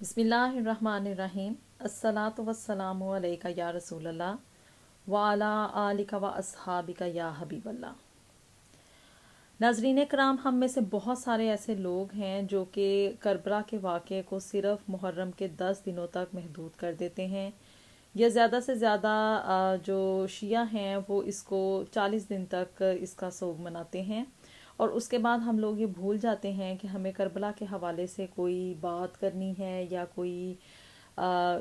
بسم اللہ الرحمن الرحیم۔ الصلاۃ والسلام علیکہ یا رسول اللہ وعلی آلک و اصحابک یا حبیب اللہ۔ ناظرین کرام، ہم میں سے بہت سارے ایسے لوگ ہیں جو کہ کربلا کے واقعے کو صرف محرم کے 10 دنوں تک محدود کر دیتے ہیں، یا زیادہ سے زیادہ جو شیعہ ہیں وہ اس کو 40 دن تک اس کا سوگ مناتے ہیں، اور اس کے بعد ہم لوگ یہ بھول جاتے ہیں کہ ہمیں کربلا کے حوالے سے کوئی بات کرنی ہے یا کوئی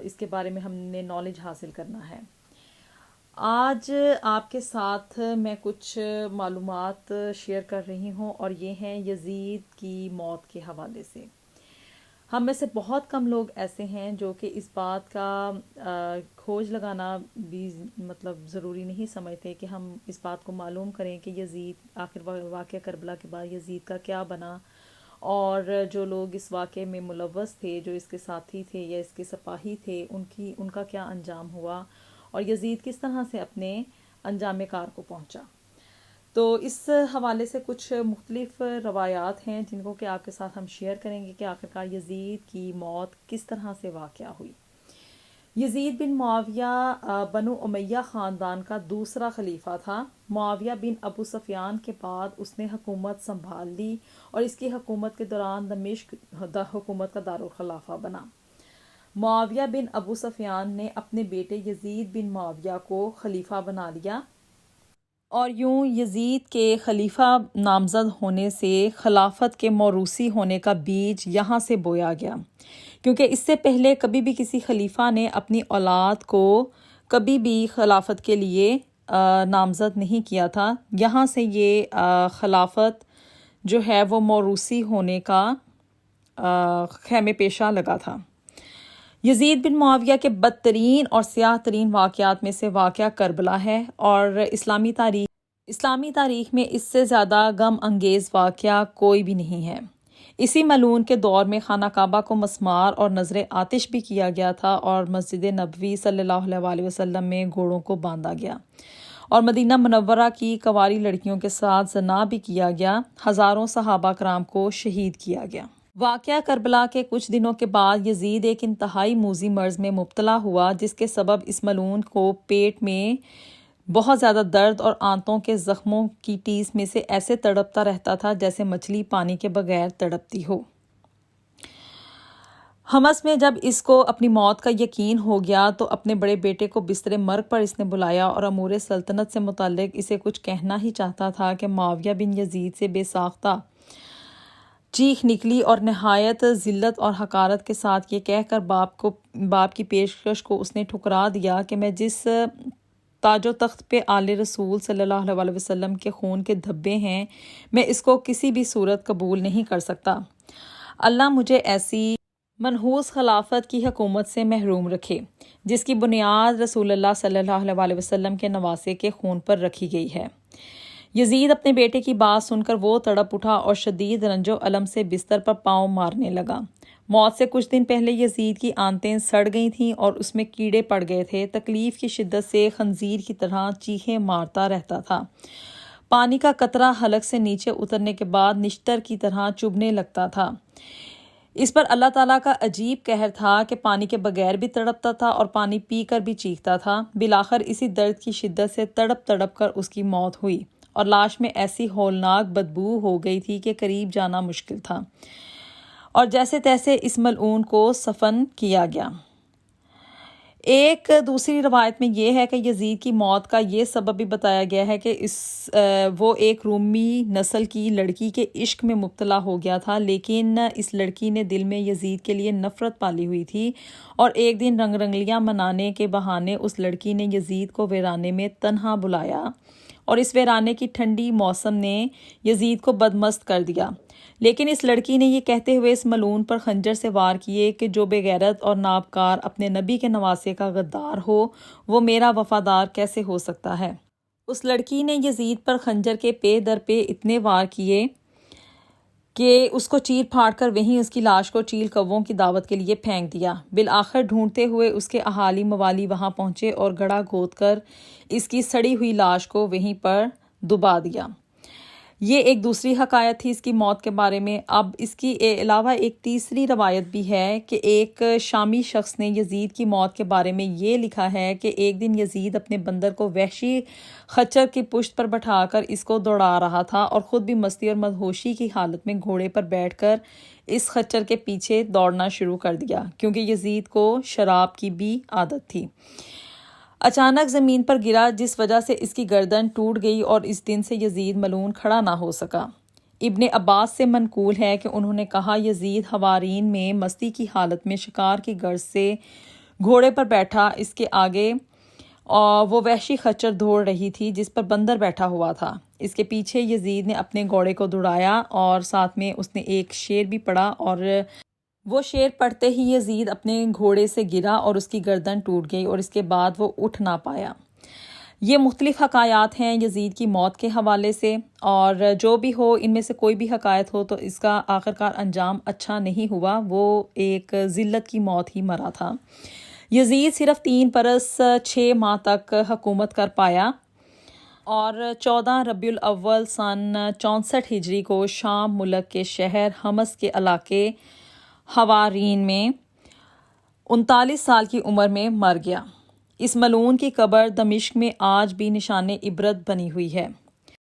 اس کے بارے میں ہم نے نالج حاصل کرنا ہے۔ آج آپ کے ساتھ میں کچھ معلومات شیئر کر رہی ہوں، اور یہ ہیں یزید کی موت کے حوالے سے۔ ہم میں سے بہت کم لوگ ایسے ہیں جو کہ اس بات کا کھوج لگانا بھی ضروری نہیں سمجھتے کہ ہم اس بات کو معلوم کریں کہ یزید آخر واقعہ کربلا کے بعد یزید کا کیا بنا، اور جو لوگ اس واقعے میں ملوث تھے، جو اس کے ساتھی تھے یا اس کے سپاہی تھے، ان کا کیا انجام ہوا، اور یزید کس طرح سے اپنے انجام کار کو پہنچا۔ تو اس حوالے سے کچھ مختلف روایات ہیں جن کو کہ آپ کے ساتھ ہم شیئر کریں گے کہ آخرکار یزید کی موت کس طرح سے واقع ہوئی۔ یزید بن معاویہ بنو امیہ خاندان کا دوسرا خلیفہ تھا۔ معاویہ بن ابو سفیان کے بعد اس نے حکومت سنبھال لی، اور اس کی حکومت کے دوران دمشق حکومت کا دارالخلافہ بنا۔ معاویہ بن ابو سفیان نے اپنے بیٹے یزید بن معاویہ کو خلیفہ بنا لیا، اور یوں یزید کے خلیفہ نامزد ہونے سے خلافت کے موروثی ہونے کا بیج یہاں سے بویا گیا، کیونکہ اس سے پہلے کبھی بھی کسی خلیفہ نے اپنی اولاد کو کبھی بھی خلافت کے لیے نامزد نہیں کیا تھا۔ یہاں سے یہ خلافت جو ہے وہ موروثی ہونے کا خیمے پیشہ لگا تھا۔ یزید بن معاویہ کے بدترین اور سیاہ ترین واقعات میں سے واقعہ کربلا ہے، اور اسلامی تاریخ میں اس سے زیادہ غم انگیز واقعہ کوئی بھی نہیں ہے۔ اسی ملعون کے دور میں خانہ کعبہ کو مسمار اور نذر آتش بھی کیا گیا تھا، اور مسجد نبوی صلی اللہ علیہ وسلم میں گھوڑوں کو باندھا گیا، اور مدینہ منورہ کی کنواری لڑکیوں کے ساتھ زنا بھی کیا گیا۔ ہزاروں صحابہ کرام کو شہید کیا گیا۔ واقعہ کربلا کے کچھ دنوں کے بعد یزید ایک انتہائی موذی مرض میں مبتلا ہوا، جس کے سبب اس ملعون کو پیٹ میں بہت زیادہ درد اور آنتوں کے زخموں کی ٹیس میں سے ایسے تڑپتا رہتا تھا جیسے مچھلی پانی کے بغیر تڑپتی ہو۔ حمص میں جب اس کو اپنی موت کا یقین ہو گیا تو اپنے بڑے بیٹے کو بستر مرگ پر اس نے بلایا، اور امور سلطنت سے متعلق اسے کچھ کہنا ہی چاہتا تھا کہ معاویہ بن یزید سے بے ساختہ چیخ نکلی، اور نہایت ذلت اور حقارت کے ساتھ یہ کہہ کر باپ کی پیشکش کو اس نے ٹھکرا دیا کہ میں جس تاج و تخت پہ آل رسول صلی اللہ علیہ وسلم کے خون کے دھبے ہیں، میں اس کو کسی بھی صورت قبول نہیں کر سکتا۔ اللہ مجھے ایسی منحوس خلافت کی حکومت سے محروم رکھے جس کی بنیاد رسول اللہ صلی اللہ علیہ وسلم کے نواسے کے خون پر رکھی گئی ہے۔ یزید اپنے بیٹے کی بات سن کر وہ تڑپ اٹھا اور شدید رنج و الم سے بستر پر پاؤں مارنے لگا۔ موت سے کچھ دن پہلے یزید کی آنتیں سڑ گئی تھیں اور اس میں کیڑے پڑ گئے تھے۔ تکلیف کی شدت سے خنزیر کی طرح چیخیں مارتا رہتا تھا۔ پانی کا قطرہ حلق سے نیچے اترنے کے بعد نشتر کی طرح چبھنے لگتا تھا۔ اس پر اللہ تعالیٰ کا عجیب قہر تھا کہ پانی کے بغیر بھی تڑپتا تھا اور پانی پی کر بھی چیختا تھا۔ بالآخر اسی درد کی شدت سے تڑپ کر اس کی موت ہوئی، اور لاش میں ایسی ہولناک بدبو ہو گئی تھی کہ قریب جانا مشکل تھا، اور جیسے تیسے اس ملعون کو سفن کیا گیا۔ ایک دوسری روایت میں یہ ہے کہ یزید کی موت کا یہ سبب بھی بتایا گیا ہے کہ وہ ایک رومی نسل کی لڑکی کے عشق میں مبتلا ہو گیا تھا، لیکن اس لڑکی نے دل میں یزید کے لیے نفرت پالی ہوئی تھی، اور ایک دن رنگ رنگلیاں منانے کے بہانے اس لڑکی نے یزید کو ویرانے میں تنہا بلایا، اور اس ویرانے کی ٹھنڈی موسم نے یزید کو بدمست کر دیا۔ لیکن اس لڑکی نے یہ کہتے ہوئے اس ملعون پر خنجر سے وار کیے کہ جو بے غیرت اور نابکار اپنے نبی کے نواسے کا غدار ہو، وہ میرا وفادار کیسے ہو سکتا ہے۔ اس لڑکی نے یزید پر خنجر کے پے در پے اتنے وار کیے کہ اس کو چیر پھاڑ کر وہیں اس کی لاش کو چیل کووں کی دعوت کے لیے پھینک دیا۔ بالآخر ڈھونڈتے ہوئے اس کے اہالی موالی وہاں پہنچے اور گڑھا کھود کر اس کی سڑی ہوئی لاش کو وہیں پر دبا دیا۔ یہ ایک دوسری حکایت تھی اس کی موت کے بارے میں۔ اب اس کی علاوہ ایک تیسری روایت بھی ہے کہ ایک شامی شخص نے یزید کی موت کے بارے میں یہ لکھا ہے کہ ایک دن یزید اپنے بندر کو وحشی خچر کی پشت پر بٹھا کر اس کو دوڑا رہا تھا اور خود بھی مستی اور مدہوشی کی حالت میں گھوڑے پر بیٹھ کر اس خچر کے پیچھے دوڑنا شروع کر دیا، کیونکہ یزید کو شراب کی بھی عادت تھی۔ اچانک زمین پر گرا، جس وجہ سے اس کی گردن ٹوٹ گئی اور اس دن سے یزید ملعون کھڑا نہ ہو سکا۔ ابن عباس سے منقول ہے کہ انہوں نے کہا یزید حوارین میں مستی کی حالت میں شکار کی غرض سے گھوڑے پر بیٹھا، اس کے آگے وہ وحشی خچر دوڑ رہی تھی جس پر بندر بیٹھا ہوا تھا۔ اس کے پیچھے یزید نے اپنے گھوڑے کو دوڑایا اور ساتھ میں اس نے ایک شیر بھی پڑھا، اور وہ شیر پڑھتے ہی یزید اپنے گھوڑے سے گرا اور اس کی گردن ٹوٹ گئی اور اس کے بعد وہ اٹھ نہ پایا۔ یہ مختلف حکایات ہیں یزید کی موت کے حوالے سے، اور جو بھی ہو، ان میں سے کوئی بھی حکایت ہو تو اس کا آخرکار انجام اچھا نہیں ہوا، وہ ایک ذلت کی موت ہی مرا تھا۔ یزید صرف 3 برس 6 ماہ تک حکومت کر پایا اور 14 ربیع الاول سن 64 ہجری کو شام ملک کے شہر حمص کے علاقے حوارین میں 39 سال کی عمر میں مر گیا۔ اس ملعون کی قبر دمشق میں آج بھی نشان عبرت بنی ہوئی ہے۔